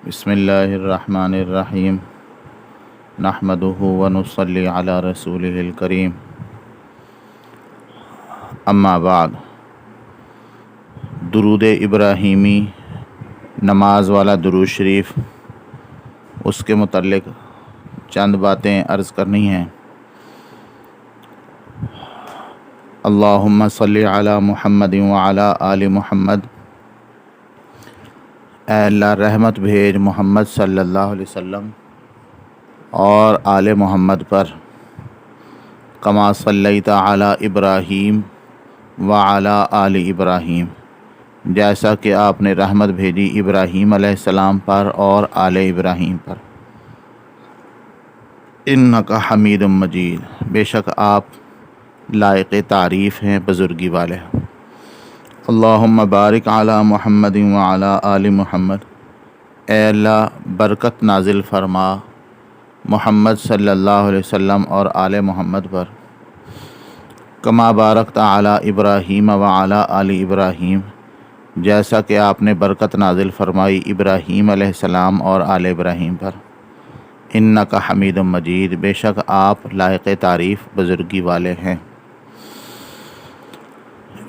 بسم اللہ الرحمن الرحیم نحمدہ ونصلی علی رسولہ الکریم اما بعد۔ درود ابراہیمی نماز والا درود شریف، اس کے متعلق چند باتیں عرض کرنی ہیں۔ اللہم صلی علی محمد وعلی آل محمد۔ اے اللہ رحمت بھیج محمد صلی اللہ علیہ وسلم اور آل محمد پر، کما صلیت علی ابراہیم وعلی آل ابراہیم، جیسا کہ آپ نے رحمت بھیجی ابراہیم علیہ السلام پر اور آل ابراہیم پر۔ انک حمید مجید، بے شک آپ لائق تعریف ہیں، بزرگی والے۔ اللہم بارک علی محمد وعلی آل محمد، اے اللہ برکت نازل فرما محمد صلی اللہ علیہ وسلم اور آل محمد پر، کما بارکت علی ابراہیم وعلی آل ابراہیم، جیسا کہ آپ نے برکت نازل فرمائی ابراہیم علیہ السلام اور آل ابراہیم پر۔ انک حمید مجید، بے شک آپ لائق تعریف، بزرگی والے ہیں۔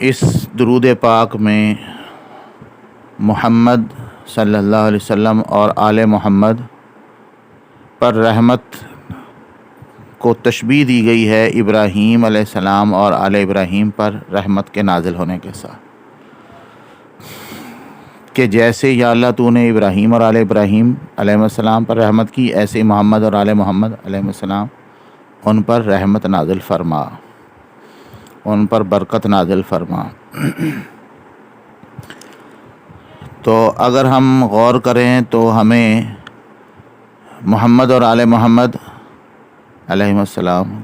اس درود پاک میں محمد صلی اللہ علیہ وسلم اور آل محمد پر رحمت کو تشبیہ دی گئی ہے ابراہیم علیہ السلام اور آل ابراہیم پر رحمت کے نازل ہونے کے ساتھ، کہ جیسے یا اللہ تو نے ابراہیم اور آل ابراہیم علیہ السلام پر رحمت کی، ایسے محمد اور آل محمد علیہ السلام ان پر رحمت نازل فرما، ان پر برکت نازل فرما۔ تو اگر ہم غور کریں تو ہمیں محمد اور آل محمد علیہ السلام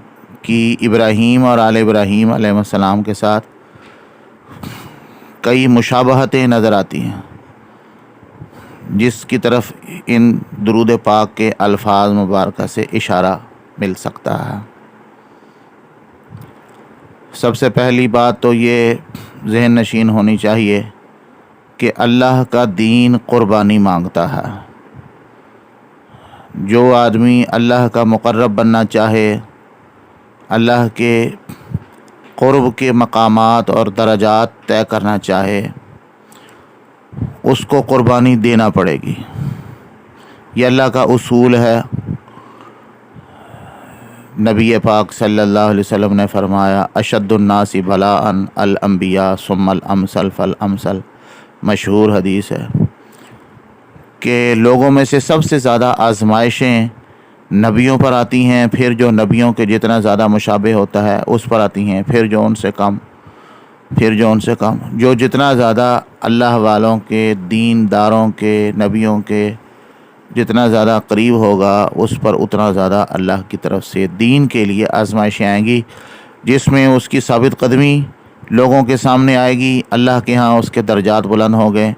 کی ابراہیم اور آل ابراہیم علیہ السلام کے ساتھ کئی مشابہتیں نظر آتی ہیں، جس کی طرف ان درود پاک کے الفاظ مبارکہ سے اشارہ مل سکتا ہے۔ سب سے پہلی بات تو یہ ذہن نشین ہونی چاہیے کہ اللہ کا دین قربانی مانگتا ہے۔ جو آدمی اللہ کا مقرب بننا چاہے، اللہ کے قرب کے مقامات اور درجات طے کرنا چاہے، اس کو قربانی دینا پڑے گی۔ یہ اللہ کا اصول ہے۔ نبی پاک صلی اللہ علیہ وسلم نے فرمایا، اشد الناس بلاء الانبیاء ثم الامثل فالامثل، مشہور حدیث ہے کہ لوگوں میں سے سب سے زیادہ آزمائشیں نبیوں پر آتی ہیں، پھر جو نبیوں کے جتنا زیادہ مشابہ ہوتا ہے اس پر آتی ہیں، پھر جو ان سے کم، پھر جو ان سے کم۔ جو جتنا زیادہ اللہ والوں کے، دین داروں کے، نبیوں کے جتنا زیادہ قریب ہوگا، اس پر اتنا زیادہ اللہ کی طرف سے دین کے لیے آزمائشیں آئیں گی، جس میں اس کی ثابت قدمی لوگوں کے سامنے آئے گی، اللہ کے ہاں اس کے درجات بلند ہو گئے۔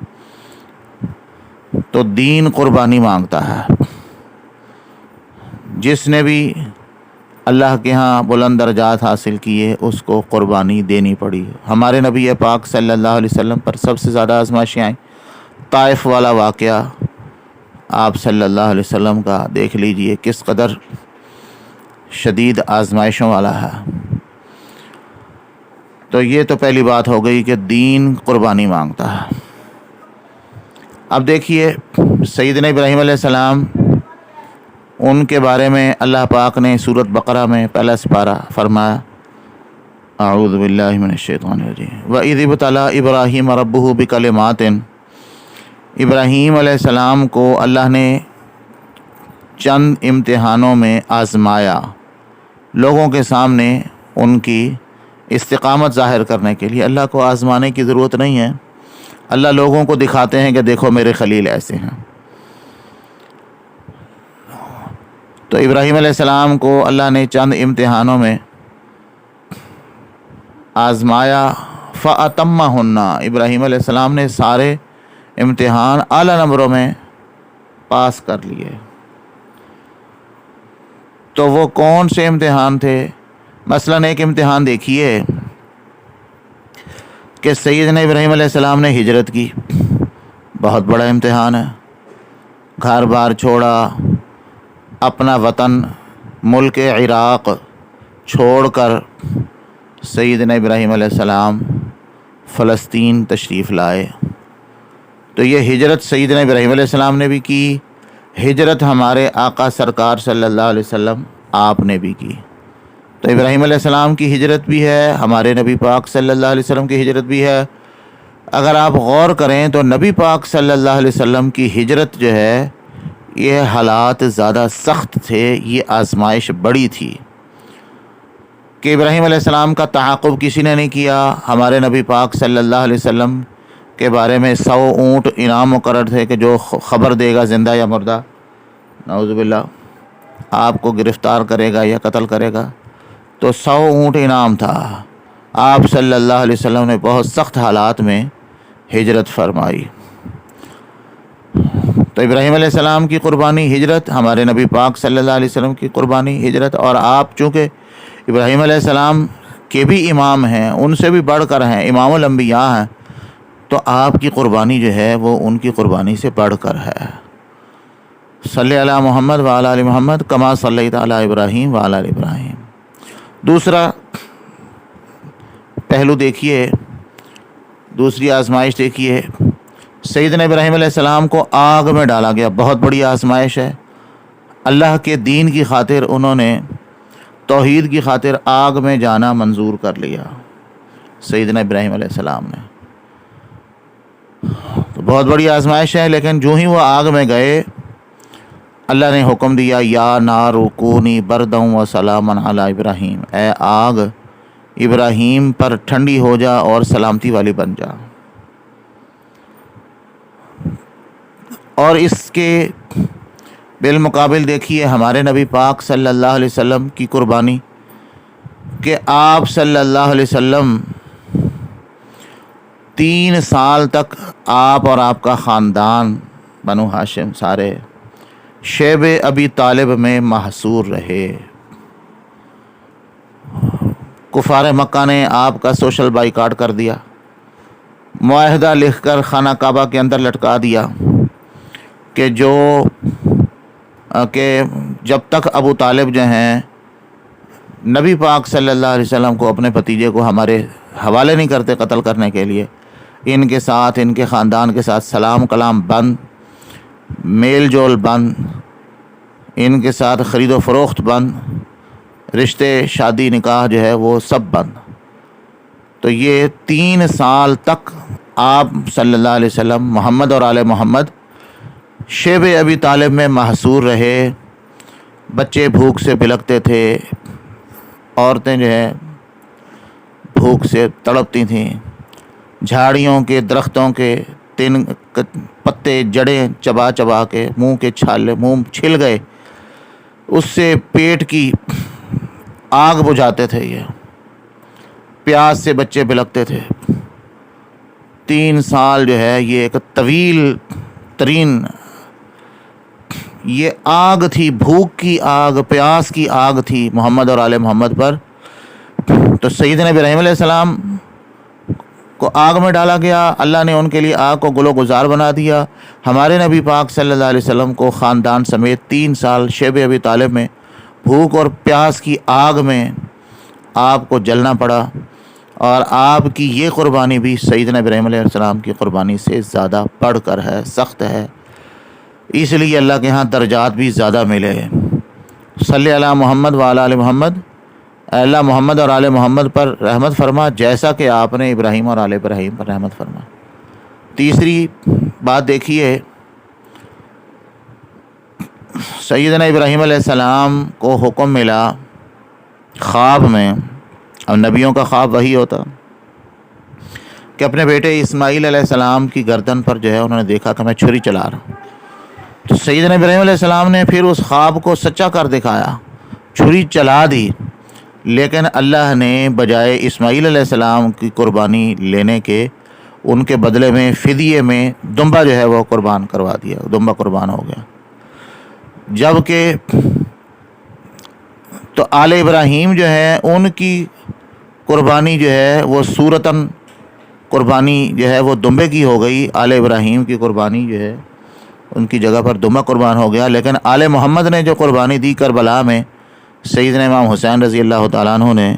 تو دین قربانی مانگتا ہے۔ جس نے بھی اللہ کے ہاں بلند درجات حاصل کیے، اس کو قربانی دینی پڑی۔ ہمارے نبی پاک صلی اللہ علیہ وسلم پر سب سے زیادہ آزمائشیں آئیں۔ طائف والا واقعہ آپ صلی اللہ علیہ وسلم کا دیکھ لیجئے، کس قدر شدید آزمائشوں والا ہے۔ تو یہ تو پہلی بات ہو گئی کہ دین قربانی مانگتا ہے۔ اب دیکھیے سیدنا ابراہیم علیہ السلام، ان کے بارے میں اللہ پاک نے سورۃ بقرہ میں پہلا سپارہ فرمایا، اعوذ باللہ من الشیطان الرجیم، وَإِذِ ابْتَلَىٰ إِبْرَاهِيمَ رَبُّهُ بِكَلِمَاتٍ، ابراہیم علیہ السلام کو اللہ نے چند امتحانوں میں آزمایا، لوگوں کے سامنے ان کی استقامت ظاہر کرنے کے لیے۔ اللہ کو آزمانے کی ضرورت نہیں ہے، اللہ لوگوں کو دکھاتے ہیں کہ دیکھو میرے خلیل ایسے ہیں۔ تو ابراہیم علیہ السلام کو اللہ نے چند امتحانوں میں آزمایا، فَأَتَمَّهُنَّ، ابراہیم علیہ السلام نے سارے امتحان اعلیٰ نمبروں میں پاس کر لیے۔ تو وہ کون سے امتحان تھے؟ مثلاً ایک امتحان دیکھیے کہ سیدنا ابراہیم علیہ السلام نے ہجرت کی، بہت بڑا امتحان ہے۔ گھر بار چھوڑا، اپنا وطن ملک عراق چھوڑ کر سیدنا ابراہیم علیہ السلام فلسطین تشریف لائے۔ تو یہ ہجرت سیدنا ابراہیم علیہ السلام نے بھی کی، ہجرت ہمارے آقا سرکار صلی اللہ علیہ وسلم آپ نے بھی کی۔ تو ابراہیم علیہ السلام کی ہجرت بھی ہے، ہمارے نبی پاک صلی اللہ علیہ وسلم کی ہجرت بھی ہے۔ اگر آپ غور کریں تو نبی پاک صلی اللہ علیہ وسلم کی ہجرت جو ہے، یہ حالات زیادہ سخت تھے، یہ آزمائش بڑی تھی کہ ابراہیم علیہ السلام کا تعاقب کسی نے نہیں کیا۔ ہمارے نبی پاک صلی اللہ علیہ وسلم کے بارے میں 100 اونٹ انعام مقرر تھے کہ جو خبر دے گا زندہ یا مردہ، نعوذ باللہ، آپ کو گرفتار کرے گا یا قتل کرے گا، تو 100 اونٹ انعام تھا۔ آپ صلی اللہ علیہ وسلم نے بہت سخت حالات میں ہجرت فرمائی۔ تو ابراہیم علیہ السلام کی قربانی ہجرت، ہمارے نبی پاک صلی اللہ علیہ وسلم کی قربانی ہجرت، اور آپ چونکہ ابراہیم علیہ السلام کے بھی امام ہیں، ان سے بھی بڑھ کر ہیں، امام الانبیاء ہیں، تو آپ کی قربانی جو ہے وہ ان کی قربانی سے بڑھ کر ہے۔ صلی علی محمد وعلی آل محمد کما صلیت علی ابراہیم وعلی آل ابراہیم۔ دوسرا پہلو دیکھیے، دوسری آزمائش دیکھیے، سیدنا ابراہیم علیہ السلام کو آگ میں ڈالا گیا، بہت بڑی آزمائش ہے۔ اللہ کے دین کی خاطر انہوں نے، توحید کی خاطر آگ میں جانا منظور کر لیا سیدنا ابراہیم علیہ السلام نے۔ تو بہت بڑی آزمائش ہے، لیکن جو ہی وہ آگ میں گئے، اللہ نے حکم دیا، یا نار کونی بردا و سلاما علی ابراہیم، اے آگ ابراہیم پر ٹھنڈی ہو جا اور سلامتی والی بن جا۔ اور اس کے بالمقابل دیکھیے ہمارے نبی پاک صلی اللہ علیہ وسلم کی قربانی، کہ آپ صلی اللہ علیہ وسلم 3 سال تک آپ اور آپ کا خاندان بنو ہاشم سارے شیب ابی طالب میں محصور رہے۔ کفار مکہ نے آپ کا سوشل بائیکاٹ کر دیا، معاہدہ لکھ کر خانہ کعبہ کے اندر لٹکا دیا کہ جب تک ابو طالب جو ہیں نبی پاک صلی اللہ علیہ وسلم کو، اپنے بھتیجے کو ہمارے حوالے نہیں کرتے قتل کرنے کے لیے، ان کے ساتھ، ان کے خاندان کے ساتھ سلام کلام بند، میل جول بند، ان کے ساتھ خرید و فروخت بند، رشتے شادی نکاح جو ہے وہ سب بند۔ تو یہ 3 سال تک آپ صلی اللہ علیہ وسلم محمد اور آل محمد شیب ابی طالب میں محصور رہے۔ بچے بھوک سے بلکتے تھے، عورتیں جو ہے بھوک سے تڑپتی تھیں، جھاڑیوں کے، درختوں کے پتے، جڑیں چبا چبا کے منہ کے چھالے، منہ چھل گئے، اس سے پیٹ کی آگ بجھاتے تھے، یہ پیاس سے بچے بلکتے تھے۔ 3 سال جو ہے یہ ایک طویل ترین یہ آگ تھی، بھوک کی آگ، پیاس کی آگ تھی محمد اور آل محمد پر۔ تو سیدنا ابراہیم علیہ السلام کو آگ میں ڈالا گیا، اللہ نے ان کے لیے آگ کو گل و گزار بنا دیا۔ ہمارے نبی پاک صلی اللہ علیہ وسلم کو خاندان سمیت 3 سال شیب ابی طالب میں بھوک اور پیاس کی آگ میں آپ کو جلنا پڑا، اور آپ کی یہ قربانی بھی سیدنا ابراہیم علیہ السلام کی قربانی سے زیادہ بڑھ کر ہے، سخت ہے، اس لیے اللہ کے ہاں درجات بھی زیادہ ملے۔ صلی علی محمد وعلی آل محمد، اے اللہ محمد اور آل محمد پر رحمت فرما جیسا کہ آپ نے ابراہیم اور آل ابراہیم پر رحمت فرما۔ تیسری بات دیکھیے، سیدنا ابراہیم علیہ السلام کو حکم ملا خواب میں، اور نبیوں کا خواب وہی ہوتا کہ اپنے بیٹے اسماعیل علیہ السلام کی گردن پر جو ہے انہوں نے دیکھا کہ میں چھری چلا رہا ہوں۔ تو سیدنا ابراہیم علیہ السلام نے پھر اس خواب کو سچا کر دکھایا، چھری چلا دی، لیکن اللہ نے بجائے اسماعیل علیہ السلام کی قربانی لینے کے، ان کے بدلے میں فدیے میں دمبا جو ہے وہ قربان کروا دیا، دمبا قربان ہو گیا۔ جبکہ تو آل ابراہیم جو ہے ان کی قربانی جو ہے وہ صورتاً قربانی جو ہے وہ دمبے کی ہو گئی، آل ابراہیم کی قربانی جو ہے ان کی جگہ پر دمہ قربان ہو گیا، لیکن آل محمد نے جو قربانی دی کربلا میں سیدنا امام حسین رضی اللہ تعالیٰ عنہ نے،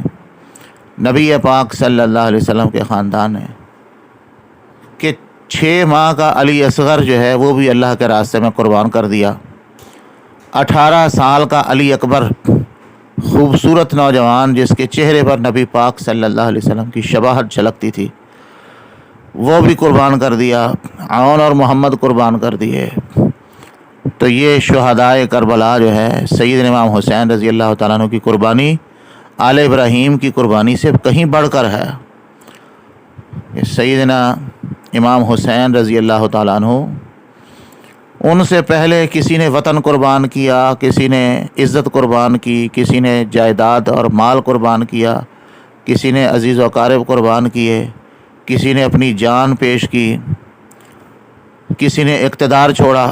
نبی پاک صلی اللہ علیہ وسلم کے خاندان نے، کہ 6 ماہ کا علی اصغر جو ہے وہ بھی اللہ کے راستے میں قربان کر دیا، 18 سال کا علی اکبر خوبصورت نوجوان جس کے چہرے پر نبی پاک صلی اللہ علیہ وسلم کی شباہت جھلکتی تھی وہ بھی قربان کر دیا، عون اور محمد قربان کر دیے۔ تو یہ شہدائے کربلا جو ہے سیدنا امام حسین رضی اللہ تعالیٰ عنہ کی قربانی آل ابراہیم کی قربانی سے کہیں بڑھ کر ہے۔ سیدنا امام حسین رضی اللہ تعالیٰ عنہ، ان سے پہلے کسی نے وطن قربان کیا، کسی نے عزت قربان کی، کسی نے جائیداد اور مال قربان کیا، کسی نے عزیز و اقارب قربان کیے، کسی نے اپنی جان پیش کی، کسی نے اقتدار چھوڑا۔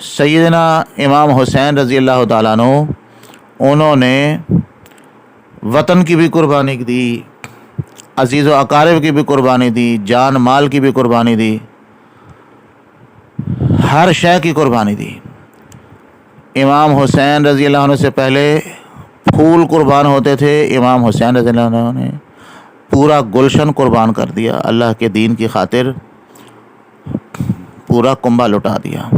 سیدنا امام حسین رضی اللہ تعالیٰ عنہ انہوں نے وطن کی بھی قربانی دی، عزیز و اقارب کی بھی قربانی دی، جان مال کی بھی قربانی دی، ہر شے کی قربانی دی۔ امام حسین رضی اللہ عنہ سے پہلے پھول قربان ہوتے تھے، امام حسین رضی اللہ عنہ نے پورا گلشن قربان کر دیا، اللہ کے دین کی خاطر پورا کنبہ لٹا دیا۔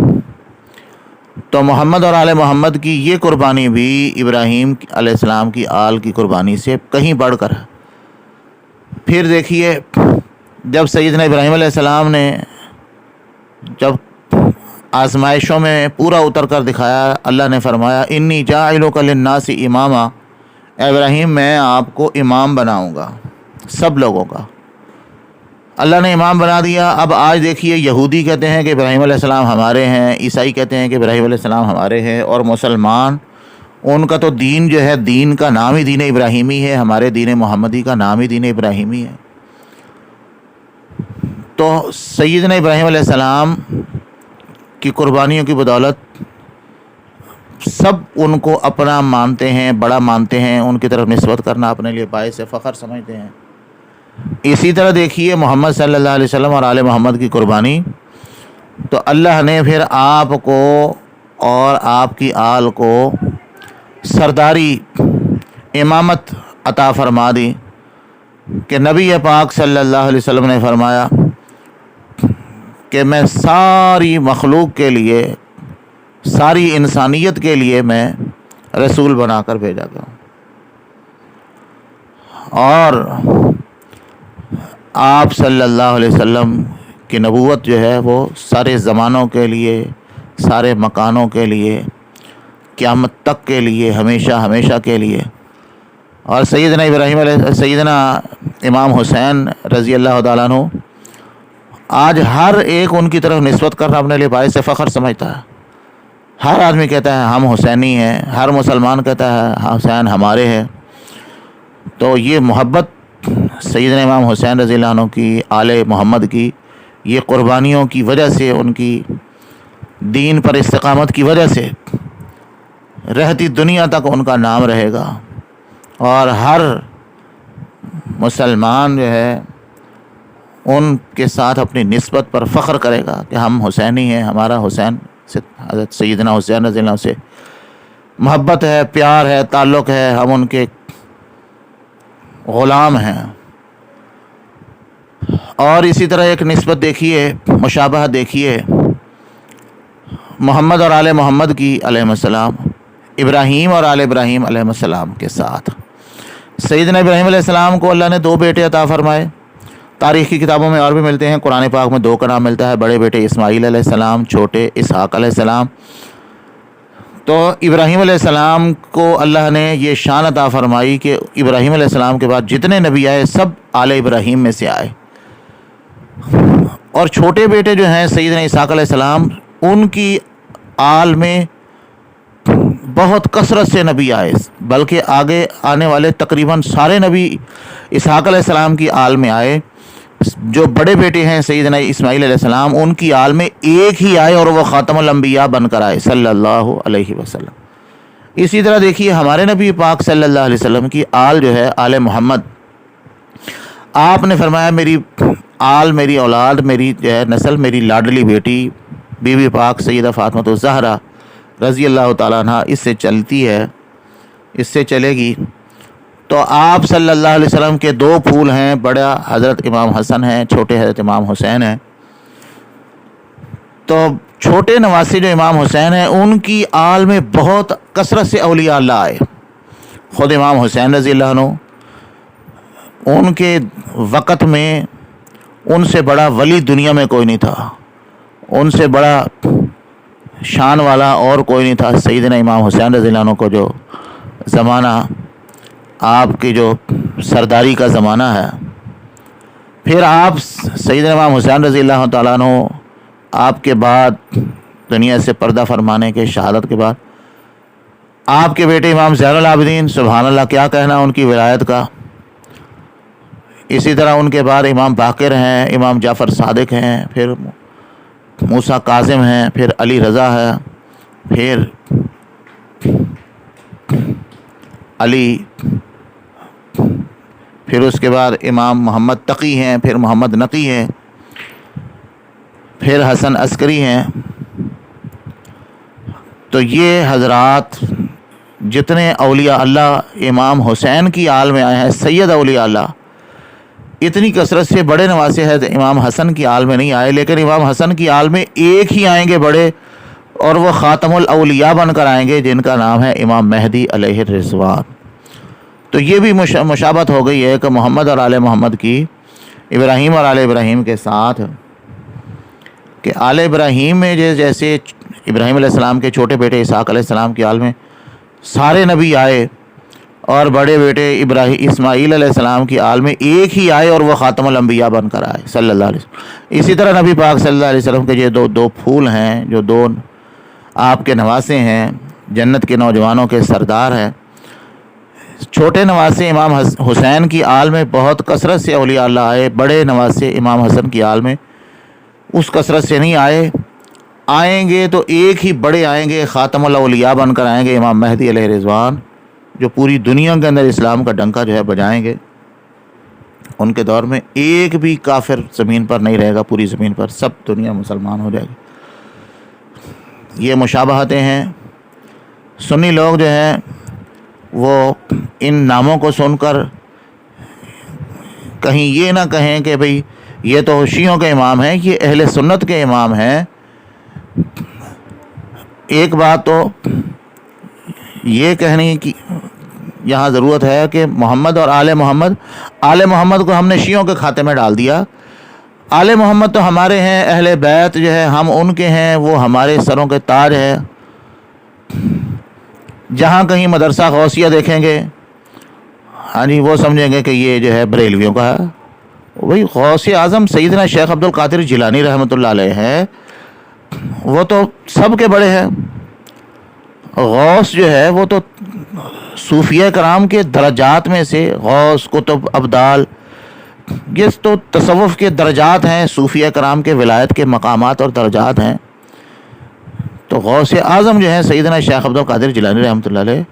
تو محمد اور آل محمد کی یہ قربانی بھی ابراہیم علیہ السلام کی آل کی قربانی سے کہیں بڑھ کر ہے۔ پھر دیکھیے، جب سیدنا ابراہیم علیہ السلام نے جب آزمائشوں میں پورا اتر کر دکھایا، اللہ نے فرمایا انی جاعلک للناس اماما، اے ابراہیم میں آپ کو امام بناؤں گا سب لوگوں کا۔ اللہ نے امام بنا دیا۔ اب آج دیکھیے، یہودی کہتے ہیں کہ ابراہیم علیہ السلام ہمارے ہیں، عیسائی کہتے ہیں کہ ابراہیم علیہ السلام ہمارے ہیں، اور مسلمان ان کا تو دین جو ہے، دین کا نام ہی دین ابراہیمی ہے، ہمارے دین محمدی کا نام ہی دین ابراہیمی ہے۔ تو سیدنا ابراہیم علیہ السلام کی قربانیوں کی بدولت سب ان کو اپنا مانتے ہیں، بڑا مانتے ہیں، ان کی طرف نسبت کرنا اپنے لیے باعث فخر سمجھتے ہیں۔ اسی طرح دیکھیے محمد صلی اللہ علیہ وسلم اور آل محمد کی قربانی، تو اللہ نے پھر آپ کو اور آپ کی آل کو سرداری، امامت عطا فرما دی کہ نبی پاک صلی اللہ علیہ وسلم نے فرمایا کہ میں ساری مخلوق کے لیے، ساری انسانیت کے لیے میں رسول بنا کر بھیجا گیا ہوں، اور آپ صلی اللہ علیہ وسلم کی نبوت جو ہے وہ سارے زمانوں کے لیے، سارے مکانوں کے لیے، قیامت تک کے لیے، ہمیشہ ہمیشہ کے لیے۔ اور سیدنا امام حسین رضی اللہ تعالیٰ عنہ آج ہر ایک ان کی طرف نسبت کرنا اپنے لیے باعث فخر سمجھتا ہے۔ ہر آدمی کہتا ہے ہم حسینی ہیں، ہر مسلمان کہتا ہے حسین ہمارے ہیں۔ تو یہ محبت سیدنا امام حسین رضی اللہ عنہ کی، آل محمد کی، یہ قربانیوں کی وجہ سے، ان کی دین پر استقامت کی وجہ سے رہتی دنیا تک ان کا نام رہے گا، اور ہر مسلمان جو ہے ان کے ساتھ اپنی نسبت پر فخر کرے گا کہ ہم حسینی ہیں، ہمارا حسین سے، حضرت سیدنا حسین رضی اللہ عنہ سے محبت ہے، پیار ہے، تعلق ہے، ہم ان کے غلام ہیں۔ اور اسی طرح ایک نسبت دیکھیے، مشابہت دیکھیے محمد اور آل محمد کی علیہ السلام، ابراہیم اور آل ابراہیم علیہ السلام کے ساتھ۔ سیدنا ابراہیم علیہ السلام کو اللہ نے 2 بیٹے عطا فرمائے، تاریخ کی کتابوں میں اور بھی ملتے ہیں، قرآن پاک میں 2 کا نام ملتا ہے، بڑے بیٹے اسماعیل علیہ السلام، چھوٹے اسحاق علیہ السلام۔ تو ابراہیم علیہ السلام کو اللہ نے یہ شان عطا فرمائی کہ ابراہیم علیہ السلام کے بعد جتنے نبی آئے سب آل ابراہیم میں سے آئے، اور چھوٹے بیٹے جو ہیں سیدنا اسحاق علیہ السلام، ان کی آل میں بہت کثرت سے نبی آئے، بلکہ آگے آنے والے تقریباً سارے نبی اسحاق علیہ السلام کی آل میں آئے۔ جو بڑے بیٹے ہیں سیدنا اسماعیل علیہ السلام، ان کی آل میں ایک ہی آئے اور وہ خاتم الانبیاء بن کر آئے صلی اللہ علیہ وسلم۔ اسی طرح دیکھیے ہمارے نبی پاک صلی اللہ علیہ وسلم کی آل جو ہے آل محمد، آپ نے فرمایا میری آل، میری اولاد، میری جو ہے نسل، میری لاڈلی بیٹی بی بی پاک سیدہ فاطمہ الزہرا رضی اللہ تعالیٰ عنہ اس سے چلتی ہے، اس سے چلے گی، تو آپ صلی اللہ علیہ وسلم کے دو پھول ہیں، بڑا حضرت امام حسن ہیں، چھوٹے حضرت امام حسین ہیں۔ تو چھوٹے نواسے جو امام حسین ہیں ان کی آل میں بہت کثرت سے اولیاء اللہ آئے۔ خود امام حسین رضی اللہ عنہ، ان کے وقت میں ان سے بڑا ولی دنیا میں کوئی نہیں تھا، ان سے بڑا شان والا اور کوئی نہیں تھا۔ سیدنا امام حسین رضی اللہ عنہ کو جو زمانہ آپ کی جو سرداری کا زمانہ ہے، پھر آپ سیدنا امام حسین رضی اللہ تعالیٰ عنہ آپ کے بعد دنیا سے پردہ فرمانے کے شہادت کے بعد آپ کے بیٹے امام زین العابدین، سبحان اللہ کیا کہنا ان کی ولایت کا، اسی طرح ان کے بعد امام باقر ہیں، امام جعفر صادق ہیں، پھر موسیٰ کاظم ہیں، پھر علی رضا ہے، پھر علی، پھر اس کے بعد امام محمد تقی ہیں، پھر محمد نقی ہیں، پھر حسن عسکری ہیں۔ تو یہ حضرات جتنے اولیاء اللہ امام حسین کی آل میں آئے ہیں، سید اولیاء اللہ، اتنی کثرت سے بڑے نواسے ہیں امام حسن کی آل میں نہیں آئے، لیکن امام حسن کی آل میں ایک ہی آئیں گے بڑے، اور وہ خاتم الاولیاء بن کر آئیں گے، جن کا نام ہے امام مہدی علیہ الرضوان۔ تو یہ بھی مشابہت ہو گئی ہے کہ محمد اور آل محمد کی ابراہیم اور آل ابراہیم کے ساتھ، کہ آل ابراہیم میں جیسے ابراہیم علیہ السلام کے چھوٹے بیٹے اسحاق علیہ السلام کی آل میں سارے نبی آئے، اور بڑے بیٹے اسماعیل علیہ السلام کی آل میں ایک ہی آئے اور وہ خاتم الانبیاء بن کر آئے صلی اللہ علیہ وسلم۔ اسی طرح نبی پاک صلی اللہ علیہ وسلم کے یہ دو پھول ہیں، جو دو آپ کے نواسے ہیں، جنت کے نوجوانوں کے سردار ہیں۔ چھوٹے نواسے امام حسین کی آل میں بہت کثرت سے اولیاء اللہ آئے، بڑے نواسے امام حسن کی آل میں اس کثرت سے نہیں آئے۔ آئیں گے تو ایک ہی بڑے آئیں گے، خاتم الاولیاء بن کر آئیں گے، امام مہدی علیہ الرضوان، جو پوری دنیا کے اندر اسلام کا ڈنکا جو ہے بجائیں گے۔ ان کے دور میں ایک بھی کافر زمین پر نہیں رہے گا، پوری زمین پر سب دنیا مسلمان ہو جائے گی۔ یہ مشابہتیں ہیں۔ سنی لوگ جو ہیں وہ ان ناموں کو سن کر کہیں یہ نہ کہیں کہ بھئی یہ تو شیعوں کے امام ہیں، یہ اہل سنت کے امام ہیں۔ ایک بات تو یہ کہنے کی یہاں ضرورت ہے کہ محمد اور آل محمد کو ہم نے شیعوں کے کھاتے میں ڈال دیا۔ آل محمد تو ہمارے ہیں، اہل بیت جو ہے ہم ان کے ہیں، وہ ہمارے سروں کے تاج ہے۔ جہاں کہیں مدرسہ غوثیہ دیکھیں گے، ہاں جی، وہ سمجھیں گے کہ یہ جو ہے بریلویوں کا ہے۔ وہی غوث اعظم سیدنا شیخ عبد القادر جیلانی رحمۃ اللہ علیہ ہیں، وہ تو سب کے بڑے ہیں۔ غوث جو ہے وہ تو صوفیہ کرام کے درجات میں سے، غوث، قطب، ابدال، یہ تو تصوف کے درجات ہیں، صوفیہ کرام کے ولایت کے مقامات اور درجات ہیں۔ تو غوث اعظم جو ہے سیدنا شیخ عبد القادر جیلانی رحمۃ اللہ علیہ۔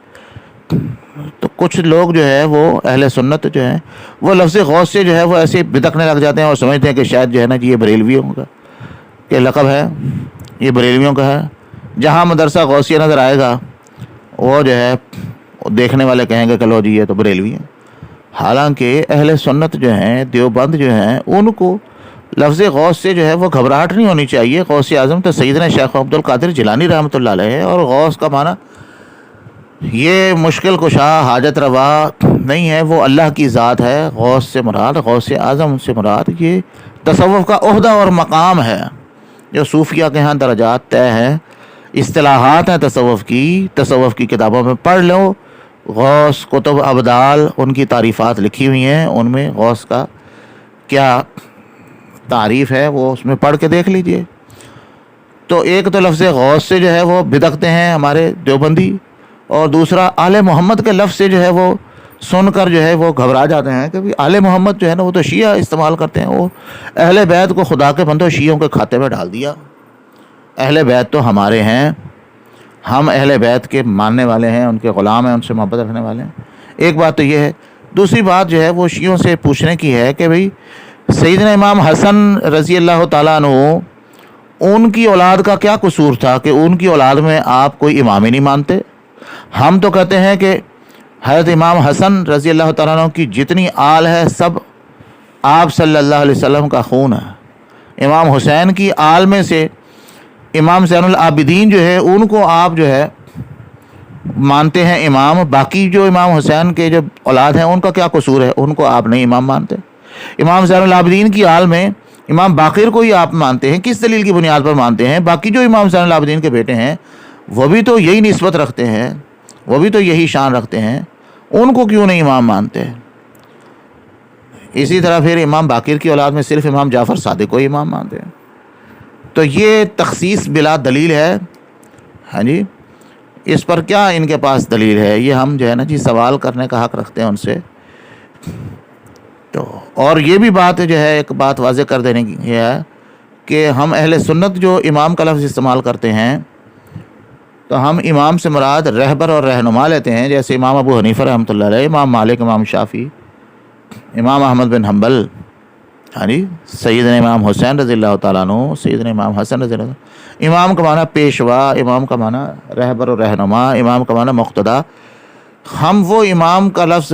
تو کچھ لوگ جو ہے وہ اہل سنت جو ہیں وہ لفظ غوث سے جو ہے وہ ایسے بدکنے لگ جاتے ہیں اور سمجھتے ہیں کہ شاید جو ہے نا جی یہ بریلویوں کا کہ لقب ہے، یہ بریلویوں کا ہے۔ جہاں مدرسہ غوثیہ نظر آئے گا وہ جو ہے دیکھنے والے کہیں گے کہ لو جی یہ تو بریلوی ہیں۔ حالانکہ اہل سنت جو ہیں، دیوبند جو ہیں، ان کو لفظ غوث سے جو ہے وہ گھبراہٹ نہیں ہونی چاہیے۔ غوث اعظم تو سیدنا شیخ عبد القادر جیلانی رحمۃ اللہ علیہ ہے، اور غوث کا معنی یہ مشکل کشا، حاجت روا نہیں ہے، وہ اللہ کی ذات ہے۔ غوث سے مراد، غوث اعظم سے مراد یہ تصوف کا عہدہ اور مقام ہے، جو صوفیہ کے ہاں درجات طے ہیں، اصطلاحات ہیں تصوف کی کتابوں میں پڑھ لو۔ غوث، قطب، ابدال، ان کی تعریفات لکھی ہوئی ہیں، ان میں غوث کا کیا تعریف ہے وہ اس میں پڑھ کے دیکھ لیجئے۔ تو ایک تو لفظ غوث سے جو ہے وہ بدکتے ہیں ہمارے دیوبندی، اور دوسرا آل محمد کے لفظ سے جو ہے وہ سن کر جو ہے وہ گھبرا جاتے ہیں کہ آل محمد جو ہے نا وہ تو شیعہ استعمال کرتے ہیں، وہ اہل بیت کو خدا کے بندوں شیعوں کے کھاتے میں ڈال دیا۔ اہل بیت تو ہمارے ہیں، ہم اہل بیت کے ماننے والے ہیں، ان کے غلام ہیں، ان سے محبت رکھنے والے ہیں۔ ایک بات تو یہ ہے۔ دوسری بات جو ہے وہ شیعوں سے پوچھنے کی ہے کہ بھئی سیدنا امام حسن رضی اللہ تعالیٰ عنہ ان کی اولاد کا کیا قصور تھا کہ ان کی اولاد میں آپ کوئی امام ہی نہیں مانتے؟ ہم تو کہتے ہیں کہ حضرت امام حسن رضی اللہ تعالیٰ عنہ کی جتنی آل ہے سب آپ صلی اللہ علیہ وسلم کا خون ہے۔ امام حسین کی آل میں سے امام زین العابدین جو ہے ان کو آپ جو ہے مانتے ہیں امام، باقی جو امام حسین کے جو اولاد ہیں ان کا کیا قصور ہے؟ ان کو آپ نہیں امام مانتے۔ امام زین العابدین کی آل میں امام باقر کو ہی آپ مانتے ہیں، کس دلیل کی بنیاد پر مانتے ہیں؟ باقی جو امام زین العابدین کے بیٹے ہیں وہ بھی تو یہی نسبت رکھتے ہیں، وہ بھی تو یہی شان رکھتے ہیں، ان کو کیوں نہیں امام مانتے؟ اسی طرح پھر امام باقر کی اولاد میں صرف امام جعفر صادق کو ہی امام مانتے ہیں۔ تو یہ تخصیص بلا دلیل ہے، ہاں جی، اس پر کیا ان کے پاس دلیل ہے؟ یہ ہم جو ہے نا جی سوال کرنے کا حق رکھتے ہیں ان سے۔ تو اور یہ بھی بات جو ہے ایک بات واضح کر دینے کی یہ ہے کہ ہم اہل سنت جو امام کا لفظ استعمال کرتے ہیں تو ہم امام سے مراد رہبر اور رہنما لیتے ہیں، جیسے امام ابو حنیفہ رحمۃ اللہ علیہ، امام مالک، امام شافعی، امام احمد بن حنبل، ہاں جی، سیدنا امام حسین رضی اللہ تعالیٰ عنہ، سیدنا امام حسن رضی اللہ عنہ۔ امام کا معنی پیشوا، امام کا معنی رہبر و رہنما، امام کا معنی مقتدا۔ ہم وہ امام کا لفظ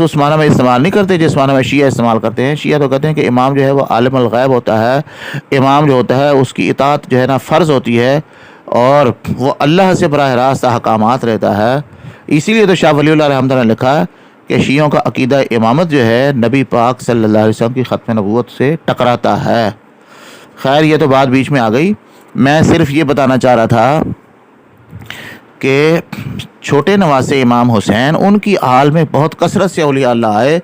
اس معنی میں استعمال نہیں کرتے جس معنی میں شیعہ استعمال کرتے ہیں۔ شیعہ تو کہتے ہیں کہ امام جو ہے وہ عالم الغیب ہوتا ہے، امام جو ہوتا ہے اس کی اطاعت جو ہے نا فرض ہوتی ہے اور وہ اللہ سے براہ راست احکامات رہتا ہے۔ اسی لیے تو شاہ ولی اللہ رحمۃ اللہ نے لکھا ہے کہ شیعوں کا عقیدہ امامت جو ہے نبی پاک صلی اللہ علیہ وسلم کی ختم نبوت سے ٹکراتا ہے۔ خیر یہ تو بات بیچ میں آ گئی، میں صرف یہ بتانا چاہ رہا تھا کہ چھوٹے نواسے امام حسین ان کی آل میں بہت کثرت سے اولیاء اللہ آئے،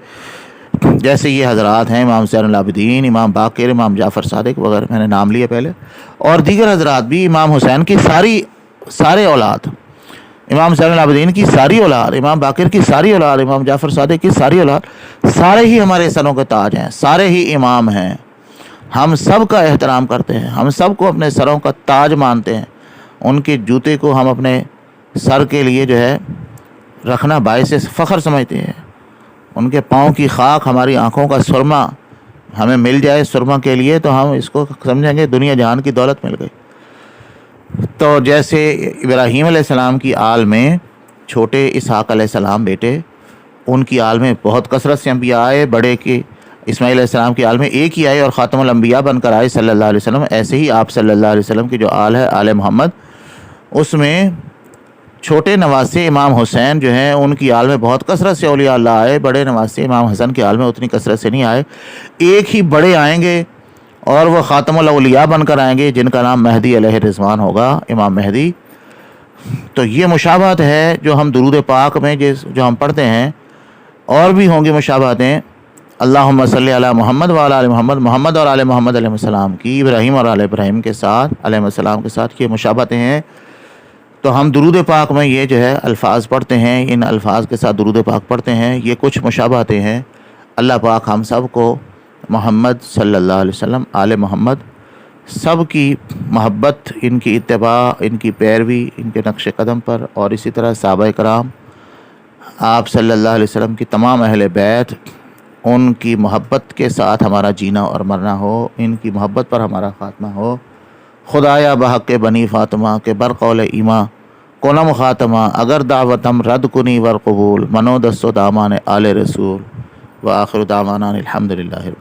جیسے یہ حضرات ہیں امام زین العابدین، امام باقر، امام جعفر صادق وغیرہ، میں نے نام لیے پہلے، اور دیگر حضرات بھی، امام حسین کی سارے اولاد، امام زین العابدین کی ساری اولاد، امام باقر کی ساری اولاد، امام جعفر صادق کی ساری اولاد، سارے ہی ہمارے سروں کے تاج ہیں، سارے ہی امام ہیں۔ ہم سب کا احترام کرتے ہیں، ہم سب کو اپنے سروں کا تاج مانتے ہیں، ان کے جوتے کو ہم اپنے سر کے لیے جو ہے رکھنا باعث فخر سمجھتے ہیں۔ ان کے پاؤں کی خاک ہماری آنکھوں کا سرما ہمیں مل جائے سرما کے لیے تو ہم اس کو سمجھیں گے دنیا جہان کی دولت مل گئی۔ تو جیسے ابراہیم علیہ السلام کی آل میں چھوٹے اسحاق علیہ السلام بیٹے، ان کی آل میں بہت کثرت سے انبیاء آئے، بڑے کی اسماعیل علیہ السلام کی آل میں ایک ہی آئے اور خاتم الانبیاء بن کر آئے صلی اللہ علیہ وسلم، ایسے ہی آپ صلی اللہ علیہ وسلم کی جو آل ہے آل محمد، اس میں چھوٹے نواسے امام حسین جو ہیں ان کی آل میں بہت کثرت سے اولیاء اللہ آئے، بڑے نواسے امام حسن کی آل میں اتنی کثرت سے نہیں آئے۔ ایک ہی بڑے آئیں گے اور وہ خاتم الاولیاء بن کر آئیں گے جن کا نام مہدی علیہ رضوان ہوگا، امام مہدی۔ تو یہ مشابہت ہے جو ہم درود پاک میں جو ہم پڑھتے ہیں، اور بھی ہوں گی مشابہتیں، اللہم صلی علی محمد وعلی آل محمد، محمد اور آل محمد علیہ السلام کی، ابراہیم اور آل ابراہیم کے ساتھ، علیہ السلام کے ساتھ، یہ مشابہتیں ہیں۔ تو ہم درود پاک میں یہ جو ہے الفاظ پڑھتے ہیں، ان الفاظ کے ساتھ درود پاک پڑھتے ہیں، یہ کچھ مشابہتیں ہیں۔ اللہ پاک ہم سب کو محمد صلی اللہ علیہ وسلم، آل محمد سب کی محبت، ان کی اتباع، ان کی پیروی، ان کے نقش قدم پر، اور اسی طرح صحابہ کرام، آپ صلی اللہ علیہ وسلم کی تمام اہل بیت، ان کی محبت کے ساتھ ہمارا جینا اور مرنا ہو، ان کی محبت پر ہمارا خاتمہ ہو۔ خدایا بحق بنی فاطمہ کے برقول ایماں کنم خاتمہ، اگر دعوتم رد کنی ور قبول، منو دست و دامان آل رسول، وآخر دعوانا الحمدللہ۔